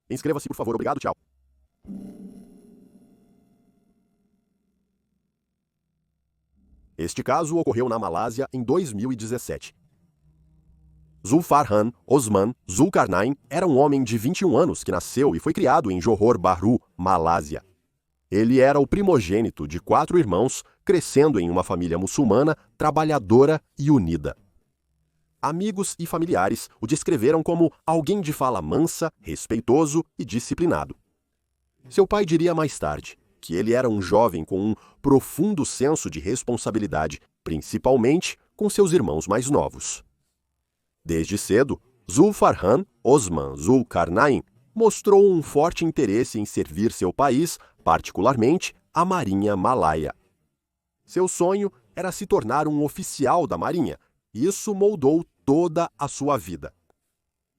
Inscreva-se, por favor. Obrigado, tchau. Este caso ocorreu na Malásia em 2017. Zulfarhan Osman Zulkarnain era um homem de 21 anos que nasceu e foi criado em Johor Bahru, Malásia. Ele era o primogênito de 4 irmãos, crescendo em uma família muçulmana, trabalhadora e unida. Amigos e familiares o descreveram como alguém de fala mansa, respeitoso e disciplinado. Seu pai diria mais tarde que ele era um jovem com um profundo senso de responsabilidade, principalmente com seus irmãos mais novos. Desde cedo, Zulfarhan Osman Zulkarnain mostrou um forte interesse em servir seu país, particularmente a Marinha Malaia. Seu sonho era se tornar um oficial da Marinha. Isso moldou toda a sua vida.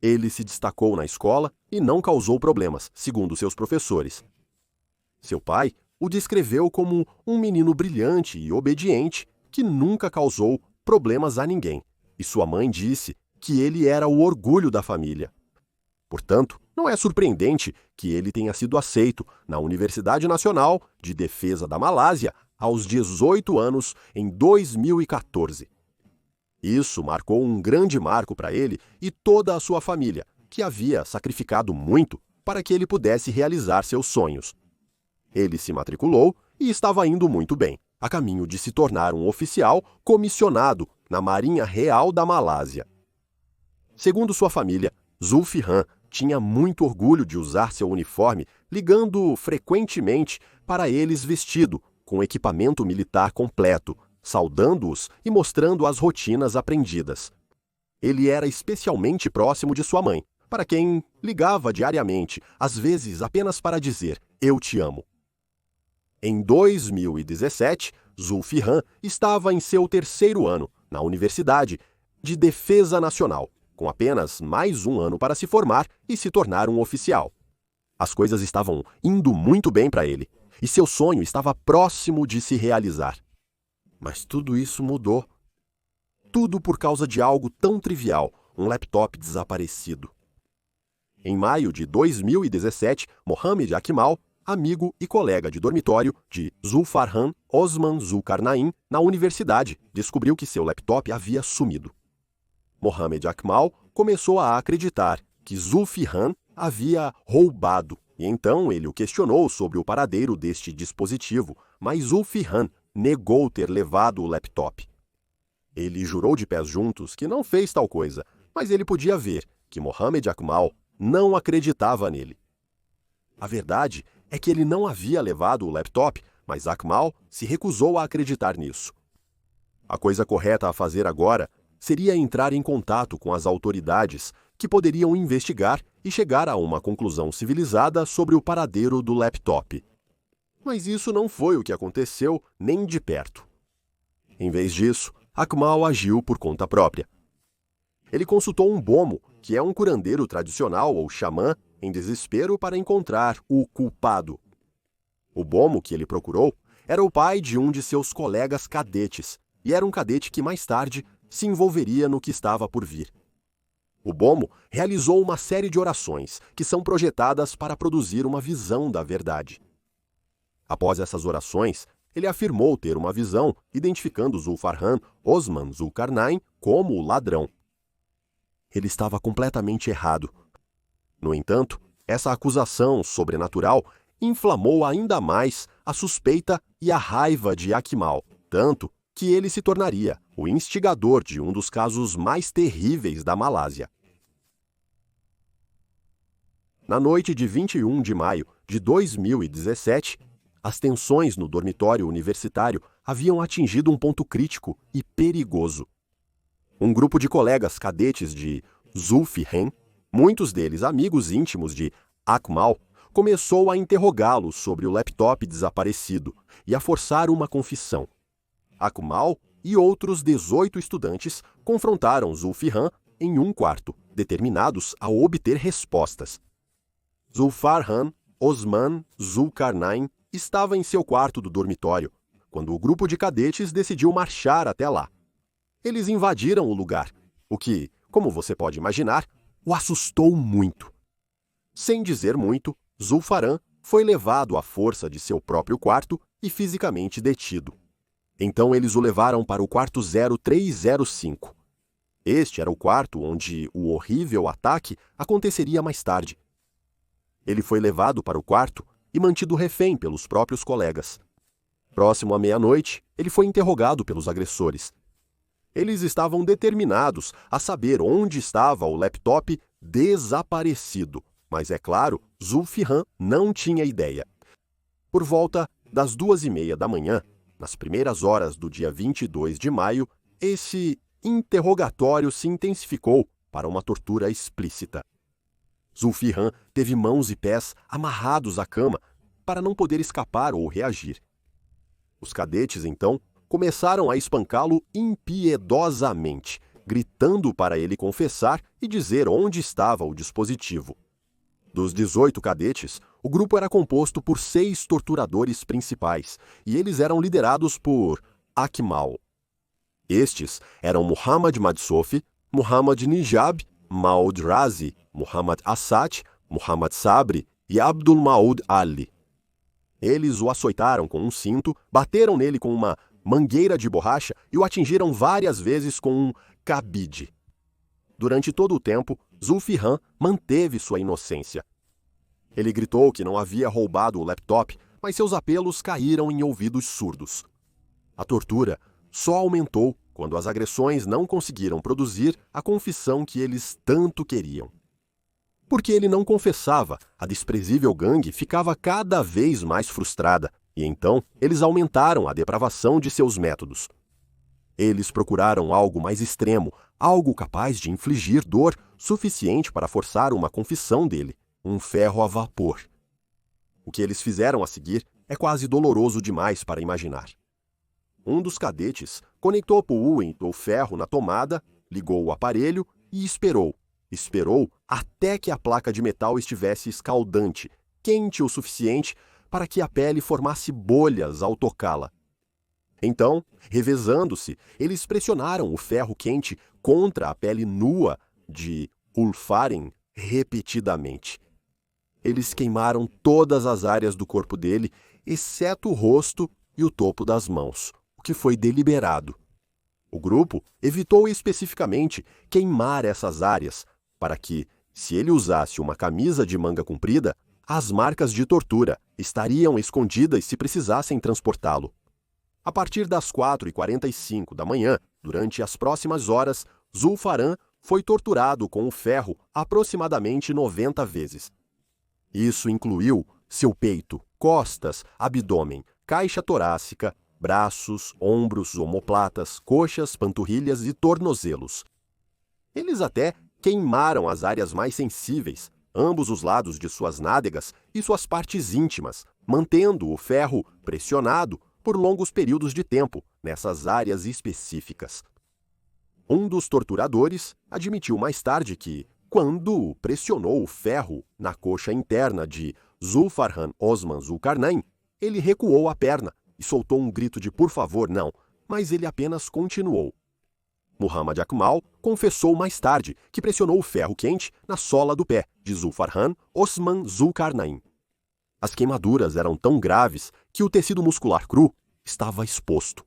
Ele se destacou na escola e não causou problemas, segundo seus professores. Seu pai o descreveu como um menino brilhante e obediente que nunca causou problemas a ninguém, e sua mãe disse que ele era o orgulho da família. Portanto, não é surpreendente que ele tenha sido aceito na Universidade Nacional de Defesa da Malásia aos 18 anos em 2014. Isso marcou um grande marco para ele e toda a sua família, que havia sacrificado muito para que ele pudesse realizar seus sonhos. Ele se matriculou e estava indo muito bem, a caminho de se tornar um oficial comissionado na Marinha Real da Malásia. Segundo sua família, Zulfarhan tinha muito orgulho de usar seu uniforme, ligando frequentemente para eles vestido, com equipamento militar completo, saudando-os e mostrando as rotinas aprendidas. Ele era especialmente próximo de sua mãe, para quem ligava diariamente, às vezes apenas para dizer "eu te amo". Em 2017, Zulfarhan estava em seu 3º ano na Universidade de Defesa Nacional, com apenas mais um ano para se formar e se tornar um oficial. As coisas estavam indo muito bem para ele, e seu sonho estava próximo de se realizar. Mas tudo isso mudou. Tudo por causa de algo tão trivial, um laptop desaparecido. Em maio de 2017, Mohamed Akmal, amigo e colega de dormitório de Zulfarhan Osman Zulkarnain na universidade, descobriu que seu laptop havia sumido. Mohamed Akmal começou a acreditar que Zulfarhan havia roubado, e então ele o questionou sobre o paradeiro deste dispositivo, mas Zulfarhan negou ter levado o laptop. Ele jurou de pés juntos que não fez tal coisa, mas ele podia ver que Mohamed Akmal não acreditava nele. A verdade é que ele não havia levado o laptop, mas Akmal se recusou a acreditar nisso. A coisa correta a fazer agora seria entrar em contato com as autoridades que poderiam investigar e chegar a uma conclusão civilizada sobre o paradeiro do laptop. Mas isso não foi o que aconteceu nem de perto. Em vez disso, Akmal agiu por conta própria. Ele consultou um bomo, que é um curandeiro tradicional ou xamã, em desespero para encontrar o culpado. O bomo que ele procurou era o pai de um de seus colegas cadetes, e era um cadete que mais tarde se envolveria no que estava por vir. O bomo realizou uma série de orações que são projetadas para produzir uma visão da verdade. Após essas orações, ele afirmou ter uma visão, identificando Zulfarhan Osman Zulkarnain como o ladrão. Ele estava completamente errado. No entanto, essa acusação sobrenatural inflamou ainda mais a suspeita e a raiva de Akmal, tanto que ele se tornaria o instigador de um dos casos mais terríveis da Malásia. Na noite de 21 de maio de 2017, as tensões no dormitório universitário haviam atingido um ponto crítico e perigoso. Um grupo de colegas cadetes de Zulfarhan, muitos deles amigos íntimos de Akmal, começou a interrogá-lo sobre o laptop desaparecido e a forçar uma confissão. Akmal e outros 18 estudantes confrontaram Zulfarhan em um quarto, determinados a obter respostas. Zulfarhan Osman Zulkarnain estava em seu quarto do dormitório, quando o grupo de cadetes decidiu marchar até lá. Eles invadiram o lugar, o que, como você pode imaginar, o assustou muito. Sem dizer muito, Zulfaran foi levado à força de seu próprio quarto e fisicamente detido. Então eles o levaram para o quarto 0305. Este era o quarto onde o horrível ataque aconteceria mais tarde. Ele foi levado para o quarto e mantido refém pelos próprios colegas. Próximo à meia-noite, ele foi interrogado pelos agressores. Eles estavam determinados a saber onde estava o laptop desaparecido, mas é claro, Zulfihan não tinha ideia. Por volta das 2h30 da manhã, nas primeiras horas do dia 22 de maio, esse interrogatório se intensificou para uma tortura explícita. Zulfihan teve mãos e pés amarrados à cama para não poder escapar ou reagir. Os cadetes, então, começaram a espancá-lo impiedosamente, gritando para ele confessar e dizer onde estava o dispositivo. Dos 18 cadetes, o grupo era composto por 6 torturadores principais, e eles eram liderados por Akmal. Estes eram Muhammad Madsofi, Muhammad Nijab, Maud Razi, Muhammad Assad, Muhammad Sabri e Abdul Maud Ali. Eles o açoitaram com um cinto, bateram nele com uma mangueira de borracha e o atingiram várias vezes com um cabide. Durante todo o tempo, Zulfihan manteve sua inocência. Ele gritou que não havia roubado o laptop, mas seus apelos caíram em ouvidos surdos. A tortura só aumentou quando as agressões não conseguiram produzir a confissão que eles tanto queriam. Porque ele não confessava, a desprezível gangue ficava cada vez mais frustrada, e então eles aumentaram a depravação de seus métodos. Eles procuraram algo mais extremo, algo capaz de infligir dor suficiente para forçar uma confissão dele, um ferro a vapor. O que eles fizeram a seguir é quase doloroso demais para imaginar. Um dos cadetes conectou o ferro na tomada, ligou o aparelho e esperou. Esperou até que a placa de metal estivesse escaldante, quente o suficiente para que a pele formasse bolhas ao tocá-la. Então, revezando-se, eles pressionaram o ferro quente contra a pele nua de Ulfaren repetidamente. Eles queimaram todas as áreas do corpo dele, exceto o rosto e o topo das mãos, o que foi deliberado. O grupo evitou especificamente queimar essas áreas, para que, se ele usasse uma camisa de manga comprida, as marcas de tortura estariam escondidas se precisassem transportá-lo. A partir das 4h45 da manhã, durante as próximas horas, Zulfaran foi torturado com o ferro aproximadamente 90 vezes. Isso incluiu seu peito, costas, abdômen, caixa torácica, braços, ombros, omoplatas, coxas, panturrilhas e tornozelos. Eles até queimaram as áreas mais sensíveis, ambos os lados de suas nádegas e suas partes íntimas, mantendo o ferro pressionado por longos períodos de tempo nessas áreas específicas. Um dos torturadores admitiu mais tarde que, quando pressionou o ferro na coxa interna de Zulfarhan Osman Zulkarnain, ele recuou a perna e soltou um grito de "por favor, não", mas ele apenas continuou. Muhammad Akmal confessou mais tarde que pressionou o ferro quente na sola do pé de Zulfarhan Osman Zulkarnain. As queimaduras eram tão graves que o tecido muscular cru estava exposto.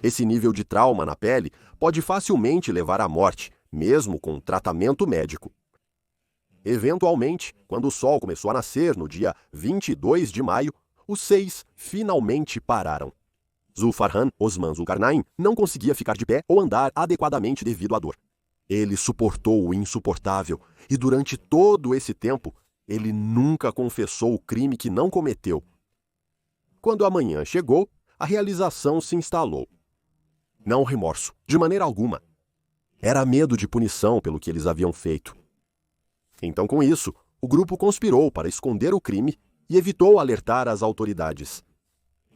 Esse nível de trauma na pele pode facilmente levar à morte, mesmo com tratamento médico. Eventualmente, quando o sol começou a nascer no dia 22 de maio, os 6 finalmente pararam. Zulfarhan Osman Zulkarnain não conseguia ficar de pé ou andar adequadamente devido à dor. Ele suportou o insuportável e, durante todo esse tempo, ele nunca confessou o crime que não cometeu. Quando a manhã chegou, a realização se instalou. Não remorso, de maneira alguma. Era medo de punição pelo que eles haviam feito. Então, com isso, o grupo conspirou para esconder o crime e evitou alertar as autoridades.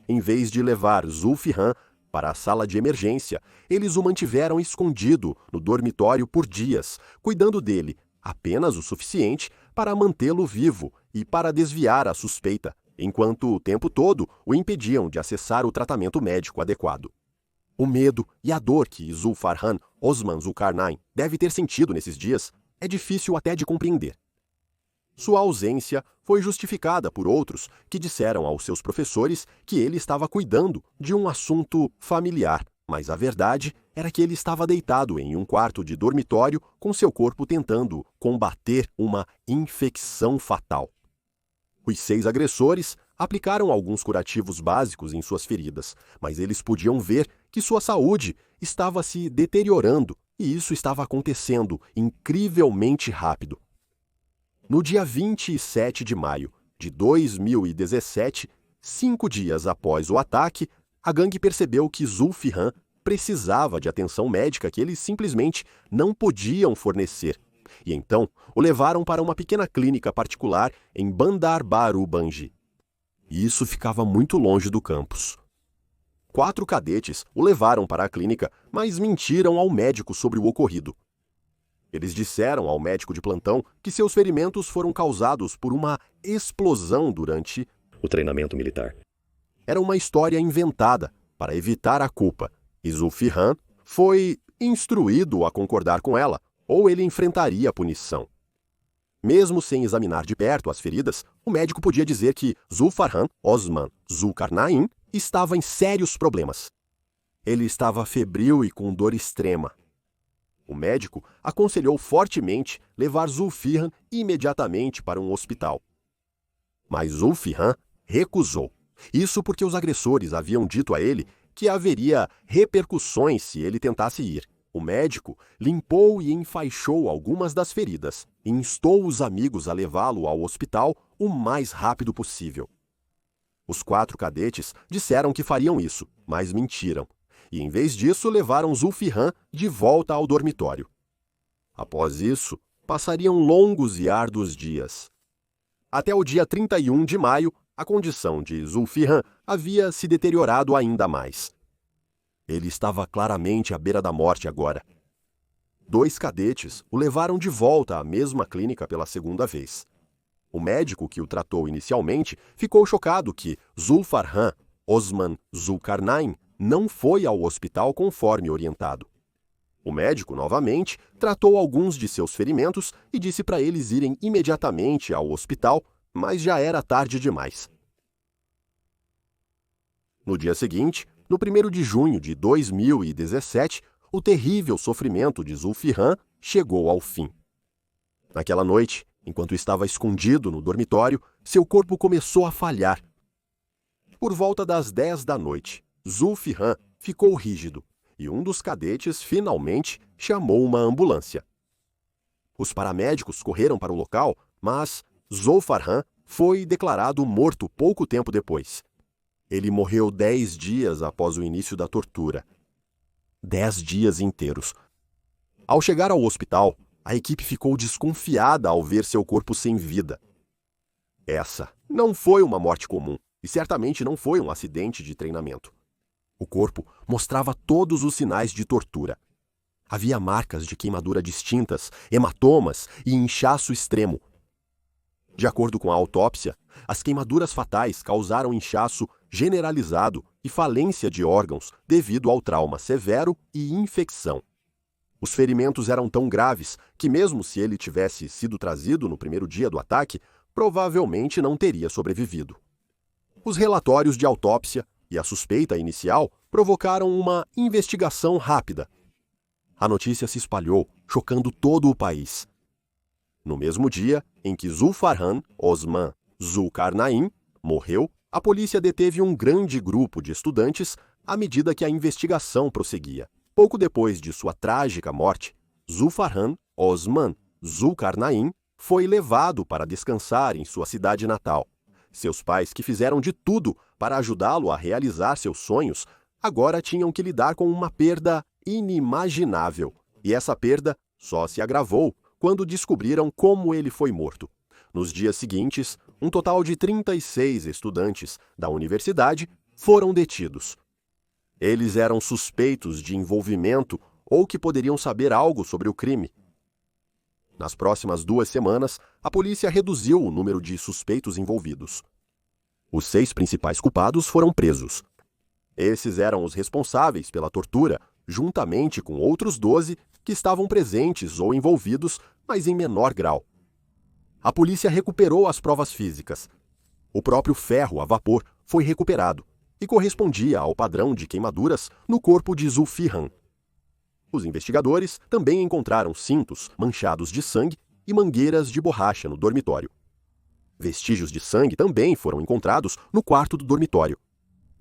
Em vez de levar Zulfihan para a sala de emergência, eles o mantiveram escondido no dormitório por dias, cuidando dele apenas o suficiente para mantê-lo vivo e para desviar a suspeita, enquanto o tempo todo o impediam de acessar o tratamento médico adequado. O medo e a dor que Zulfarhan Osman Zulkarnain deve ter sentido nesses dias é difícil até de compreender. Sua ausência foi justificada por outros que disseram aos seus professores que ele estava cuidando de um assunto familiar, mas a verdade era que ele estava deitado em um quarto de dormitório com seu corpo tentando combater uma infecção fatal. Os 6 agressores aplicaram alguns curativos básicos em suas feridas, mas eles podiam ver que sua saúde estava se deteriorando e isso estava acontecendo incrivelmente rápido. No dia 27 de maio de 2017, 5 dias após o ataque, a gangue percebeu que Zulfihan precisava de atenção médica que eles simplesmente não podiam fornecer. E então o levaram para uma pequena clínica particular em Bandar-Baru Bangi. E isso ficava muito longe do campus. 4 cadetes o levaram para a clínica, mas mentiram ao médico sobre o ocorrido. Eles disseram ao médico de plantão que seus ferimentos foram causados por uma explosão durante o treinamento militar. Era uma história inventada para evitar a culpa, e Zulfihan foi instruído a concordar com ela, ou ele enfrentaria a punição. Mesmo sem examinar de perto as feridas, o médico podia dizer que Zulfarhan Osman Zulkarnain estava em sérios problemas. Ele estava febril e com dor extrema. O médico aconselhou fortemente levar Zulfihan imediatamente para um hospital. Mas Zulfihan recusou. Isso porque os agressores haviam dito a ele que haveria repercussões se ele tentasse ir. O médico limpou e enfaixou algumas das feridas e instou os amigos a levá-lo ao hospital o mais rápido possível. Os 4 cadetes disseram que fariam isso, mas mentiram. E, em vez disso, levaram Zulfihan de volta ao dormitório. Após isso, passariam longos e árduos dias. Até o dia 31 de maio, a condição de Zulfihan havia se deteriorado ainda mais. Ele estava claramente à beira da morte agora. 2 cadetes o levaram de volta à mesma clínica pela segunda vez. O médico que o tratou inicialmente ficou chocado que Zulfarhan Osman Zulkarnain não foi ao hospital conforme orientado. O médico, novamente, tratou alguns de seus ferimentos e disse para eles irem imediatamente ao hospital, mas já era tarde demais. No dia seguinte, no 1º de junho de 2017, o terrível sofrimento de Zulfihan chegou ao fim. Naquela noite, enquanto estava escondido no dormitório, seu corpo começou a falhar. Por volta das 10 da noite, Zulfihan ficou rígido e um dos cadetes finalmente chamou uma ambulância. Os paramédicos correram para o local, mas Zulfarhan foi declarado morto pouco tempo depois. Ele morreu 10 dias após o início da tortura. 10 dias inteiros. Ao chegar ao hospital, a equipe ficou desconfiada ao ver seu corpo sem vida. Essa não foi uma morte comum e certamente não foi um acidente de treinamento. O corpo mostrava todos os sinais de tortura. Havia marcas de queimadura distintas, hematomas e inchaço extremo. De acordo com a autópsia, as queimaduras fatais causaram inchaço generalizado e falência de órgãos devido ao trauma severo e infecção. Os ferimentos eram tão graves que, mesmo se ele tivesse sido trazido no primeiro dia do ataque, provavelmente não teria sobrevivido. Os relatórios de autópsia e a suspeita inicial provocaram uma investigação rápida. A notícia se espalhou, chocando todo o país. No mesmo dia em que Zulfarhan Osman Zulkarnain morreu, a polícia deteve um grande grupo de estudantes à medida que a investigação prosseguia. Pouco depois de sua trágica morte, Zulfarhan Osman Zulkarnain foi levado para descansar em sua cidade natal. Seus pais, que fizeram de tudo para ajudá-lo a realizar seus sonhos, agora tinham que lidar com uma perda inimaginável. E essa perda só se agravou quando descobriram como ele foi morto. Nos dias seguintes, um total de 36 estudantes da universidade foram detidos. Eles eram suspeitos de envolvimento ou que poderiam saber algo sobre o crime. Nas próximas 2 semanas, a polícia reduziu o número de suspeitos envolvidos. Os 6 principais culpados foram presos. Esses eram os responsáveis pela tortura, juntamente com outros 12 que estavam presentes ou envolvidos, mas em menor grau. A polícia recuperou as provas físicas. O próprio ferro a vapor foi recuperado e correspondia ao padrão de queimaduras no corpo de Zulfihan. Os investigadores também encontraram cintos manchados de sangue e mangueiras de borracha no dormitório. Vestígios de sangue também foram encontrados no quarto do dormitório.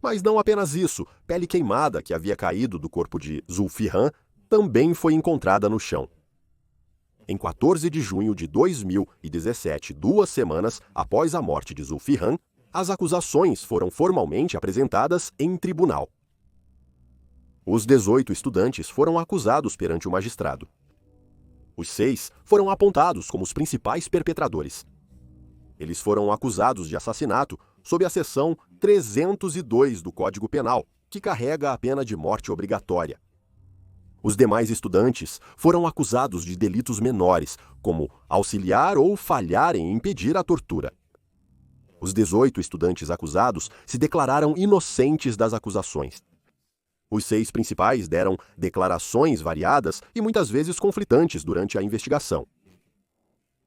Mas não apenas isso, pele queimada que havia caído do corpo de Zulfihan também foi encontrada no chão. Em 14 de junho de 2017, 2 semanas após a morte de Zulfihan, as acusações foram formalmente apresentadas em tribunal. Os 18 estudantes foram acusados perante o magistrado. Os 6 foram apontados como os principais perpetradores. Eles foram acusados de assassinato sob a seção 302 do Código Penal, que carrega a pena de morte obrigatória. Os demais estudantes foram acusados de delitos menores, como auxiliar ou falhar em impedir a tortura. Os 18 estudantes acusados se declararam inocentes das acusações. Os 6 principais deram declarações variadas e muitas vezes conflitantes durante a investigação.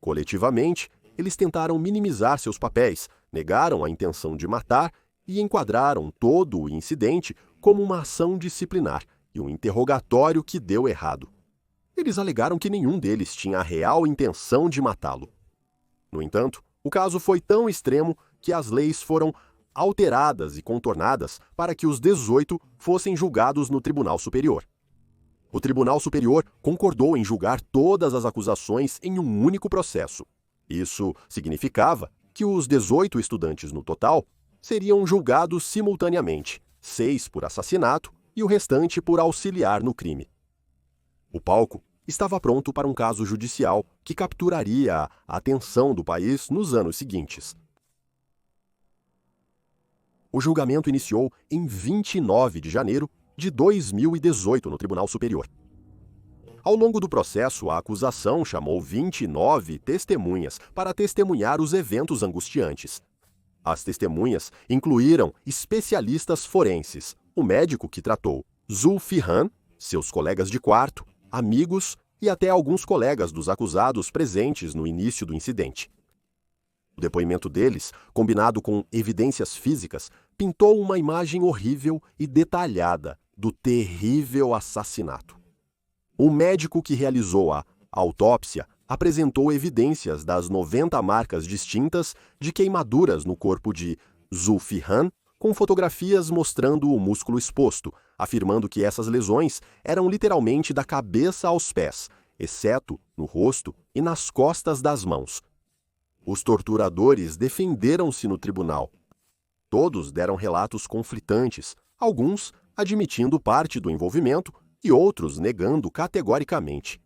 Coletivamente, eles tentaram minimizar seus papéis, negaram a intenção de matar e enquadraram todo o incidente como uma ação disciplinar e um interrogatório que deu errado. Eles alegaram que nenhum deles tinha a real intenção de matá-lo. No entanto, o caso foi tão extremo que as leis foram alteradas e contornadas para que os 18 fossem julgados no Tribunal Superior. O Tribunal Superior concordou em julgar todas as acusações em um único processo. Isso significava que os 18 estudantes no total seriam julgados simultaneamente, 6 por assassinato e o restante por auxiliar no crime. O palco estava pronto para um caso judicial que capturaria a atenção do país nos anos seguintes. O julgamento iniciou em 29 de janeiro de 2018 no Tribunal Superior. Ao longo do processo, a acusação chamou 29 testemunhas para testemunhar os eventos angustiantes. As testemunhas incluíram especialistas forenses, o médico que tratou Zulfihan, seus colegas de quarto, amigos e até alguns colegas dos acusados presentes no início do incidente. O depoimento deles, combinado com evidências físicas, pintou uma imagem horrível e detalhada do terrível assassinato. O médico que realizou a autópsia apresentou evidências das 90 marcas distintas de queimaduras no corpo de Zulfihan, com fotografias mostrando o músculo exposto, afirmando que essas lesões eram literalmente da cabeça aos pés, exceto no rosto e nas costas das mãos. Os torturadores defenderam-se no tribunal. Todos deram relatos conflitantes, alguns admitindo parte do envolvimento e outros negando categoricamente.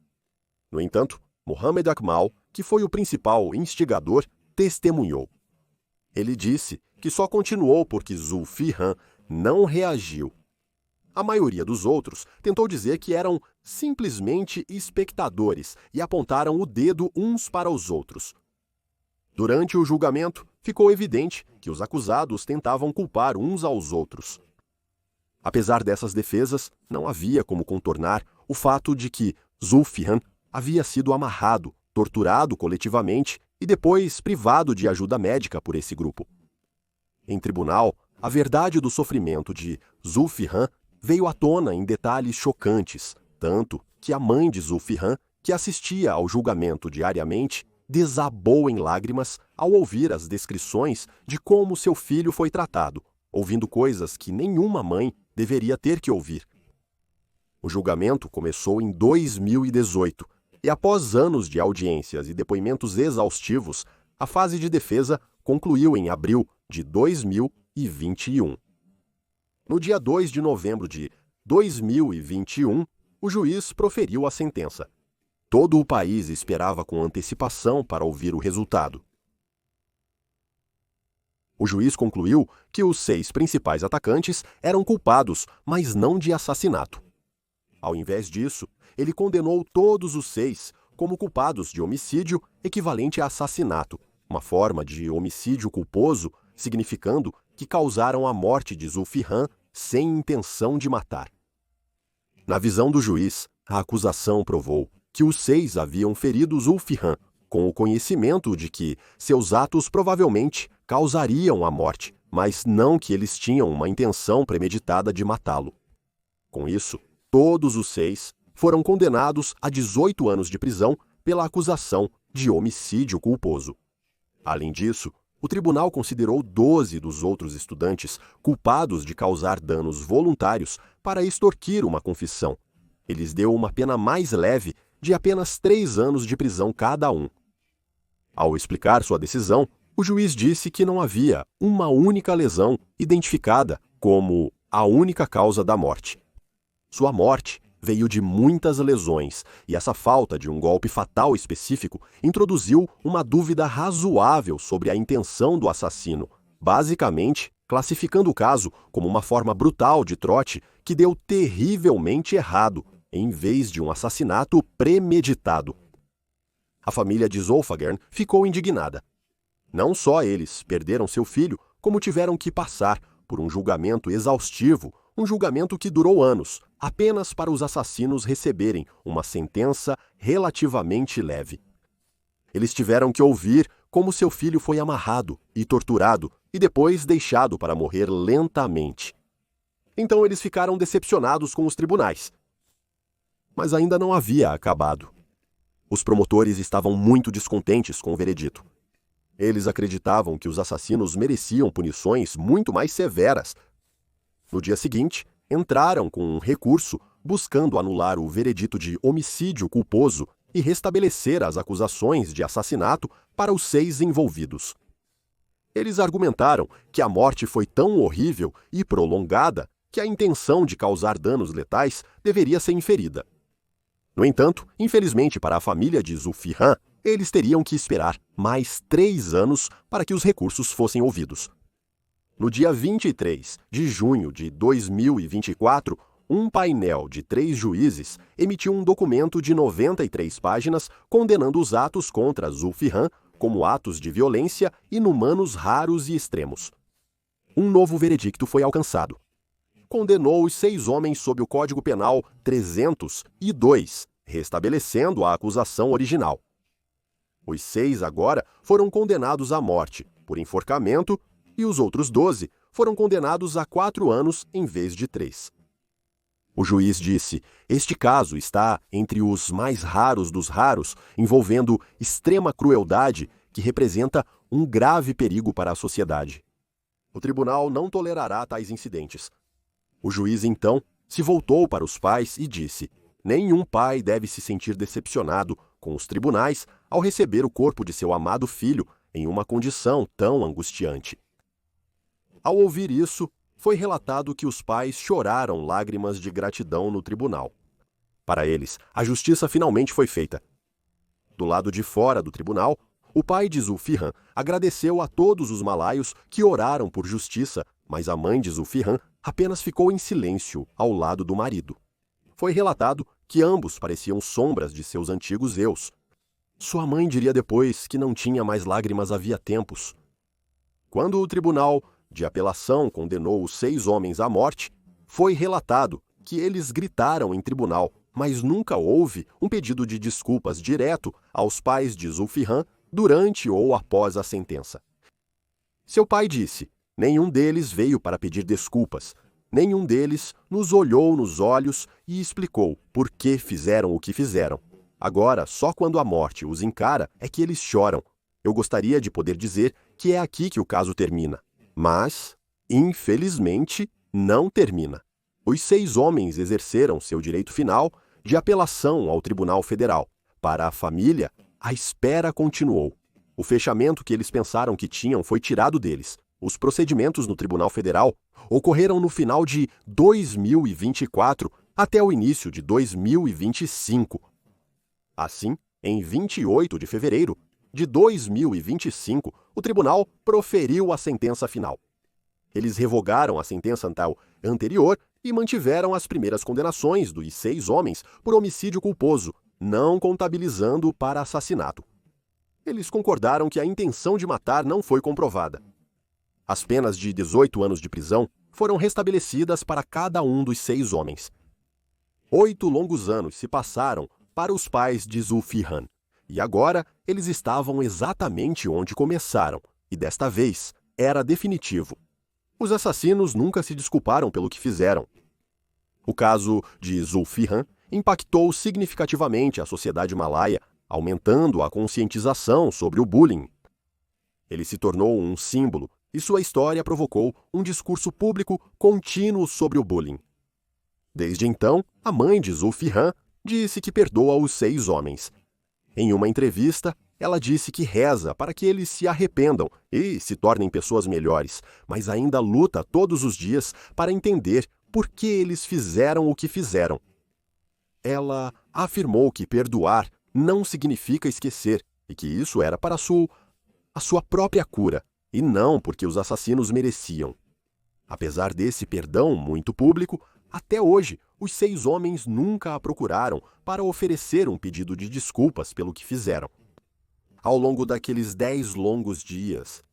No entanto, Mohamed Akmal, que foi o principal instigador, testemunhou. Ele disse que só continuou porque Zulfihan não reagiu. A maioria dos outros tentou dizer que eram simplesmente espectadores e apontaram o dedo uns para os outros. Durante o julgamento, ficou evidente que os acusados tentavam culpar uns aos outros. Apesar dessas defesas, não havia como contornar o fato de que Zulfihan havia sido amarrado, torturado coletivamente e depois privado de ajuda médica por esse grupo. Em tribunal, a verdade do sofrimento de Zulfihan veio à tona em detalhes chocantes, tanto que a mãe de Zulfihan, que assistia ao julgamento diariamente, desabou em lágrimas ao ouvir as descrições de como seu filho foi tratado, ouvindo coisas que nenhuma mãe deveria ter que ouvir. O julgamento começou em 2018 e, após anos de audiências e depoimentos exaustivos, a fase de defesa concluiu em abril de 2021. No dia 2 de novembro de 2021, o juiz proferiu a sentença. Todo o país esperava com antecipação para ouvir o resultado. O juiz concluiu que os 6 principais atacantes eram culpados, mas não de assassinato. Ao invés disso, ele condenou todos os 6 como culpados de homicídio equivalente a assassinato, uma forma de homicídio culposo, significando que causaram a morte de Zulfihan sem intenção de matar. Na visão do juiz, a acusação provou que os 6 haviam ferido Zulfihan com o conhecimento de que seus atos provavelmente causariam a morte, mas não que eles tinham uma intenção premeditada de matá-lo. Com isso, todos os 6 foram condenados a 18 anos de prisão pela acusação de homicídio culposo. Além disso, o tribunal considerou 12 dos outros estudantes culpados de causar danos voluntários para extorquir uma confissão. Eles deu uma pena mais leve de apenas 3 anos de prisão cada um. Ao explicar sua decisão, o juiz disse que não havia uma única lesão identificada como a única causa da morte. Sua morte veio de muitas lesões, e essa falta de um golpe fatal específico introduziu uma dúvida razoável sobre a intenção do assassino, basicamente classificando o caso como uma forma brutal de trote que deu terrivelmente errado, em vez de um assassinato premeditado. A família de Zolfagern ficou indignada. Não só eles perderam seu filho, como tiveram que passar por um julgamento exaustivo, um julgamento que durou anos, apenas para os assassinos receberem uma sentença relativamente leve. Eles tiveram que ouvir como seu filho foi amarrado e torturado e depois deixado para morrer lentamente. Então eles ficaram decepcionados com os tribunais. Mas ainda não havia acabado. Os promotores estavam muito descontentes com o veredito. Eles acreditavam que os assassinos mereciam punições muito mais severas. No dia seguinte, entraram com um recurso buscando anular o veredito de homicídio culposo e restabelecer as acusações de assassinato para os 6 envolvidos. Eles argumentaram que a morte foi tão horrível e prolongada que a intenção de causar danos letais deveria ser inferida. No entanto, infelizmente para a família de Zulfihan, eles teriam que esperar mais 3 anos para que os recursos fossem ouvidos. No dia 23 de junho de 2024, um painel de 3 juízes emitiu um documento de 93 páginas condenando os atos contra Zulfihan como atos de violência inumanos raros e extremos. Um novo veredicto foi alcançado. Condenou os 6 homens sob o Código Penal 302, restabelecendo a acusação original. Os 6 agora foram condenados à morte por enforcamento e os outros 12 foram condenados a 4 anos em vez de 3. O juiz disse: este caso está entre os mais raros dos raros, envolvendo extrema crueldade que representa um grave perigo para a sociedade. O tribunal não tolerará tais incidentes. O juiz, então, se voltou para os pais e disse: nenhum pai deve se sentir decepcionado com os tribunais ao receber o corpo de seu amado filho em uma condição tão angustiante. Ao ouvir isso, foi relatado que os pais choraram lágrimas de gratidão no tribunal. Para eles, a justiça finalmente foi feita. Do lado de fora do tribunal, o pai de Zulfihan agradeceu a todos os malaios que oraram por justiça, mas a mãe de Zulfihan apenas ficou em silêncio ao lado do marido. Foi relatado que ambos pareciam sombras de seus antigos eus. Sua mãe diria depois que não tinha mais lágrimas havia tempos. Quando o tribunal de apelação condenou os 6 homens à morte, foi relatado que eles gritaram em tribunal, mas nunca houve um pedido de desculpas direto aos pais de Zulfihan durante ou após a sentença. Seu pai disse: nenhum deles veio para pedir desculpas, nenhum deles nos olhou nos olhos e explicou por que fizeram o que fizeram. Agora, só quando a morte os encara é que eles choram. Eu gostaria de poder dizer que é aqui que o caso termina. Mas, infelizmente, não termina. Os 6 homens exerceram seu direito final de apelação ao Tribunal Federal. Para a família, a espera continuou. O fechamento que eles pensaram que tinham foi tirado deles. Os procedimentos no Tribunal Federal ocorreram no final de 2024 até o início de 2025. Assim, em 28 de fevereiro de 2025, o tribunal proferiu a sentença final. Eles revogaram a sentença anterior e mantiveram as primeiras condenações dos 6 homens por homicídio culposo, não contabilizando para assassinato. Eles concordaram que a intenção de matar não foi comprovada. As penas de 18 anos de prisão foram restabelecidas para cada um dos 6 homens. 8 longos anos se passaram para os pais de Zulfihan, e agora eles estavam exatamente onde começaram, e desta vez era definitivo. Os assassinos nunca se desculparam pelo que fizeram. O caso de Zulfihan impactou significativamente a sociedade malaia, aumentando a conscientização sobre o bullying. Ele se tornou um símbolo e sua história provocou um discurso público contínuo sobre o bullying. Desde então, a mãe de Zulfihan disse que perdoa os 6 homens. Em uma entrevista, ela disse que reza para que eles se arrependam e se tornem pessoas melhores, mas ainda luta todos os dias para entender por que eles fizeram o que fizeram. Ela afirmou que perdoar não significa esquecer e que isso era para a sua própria cura, e não porque os assassinos mereciam. Apesar desse perdão muito público, até hoje, os 6 homens nunca a procuraram para oferecer um pedido de desculpas pelo que fizeram. Ao longo daqueles 10 longos dias,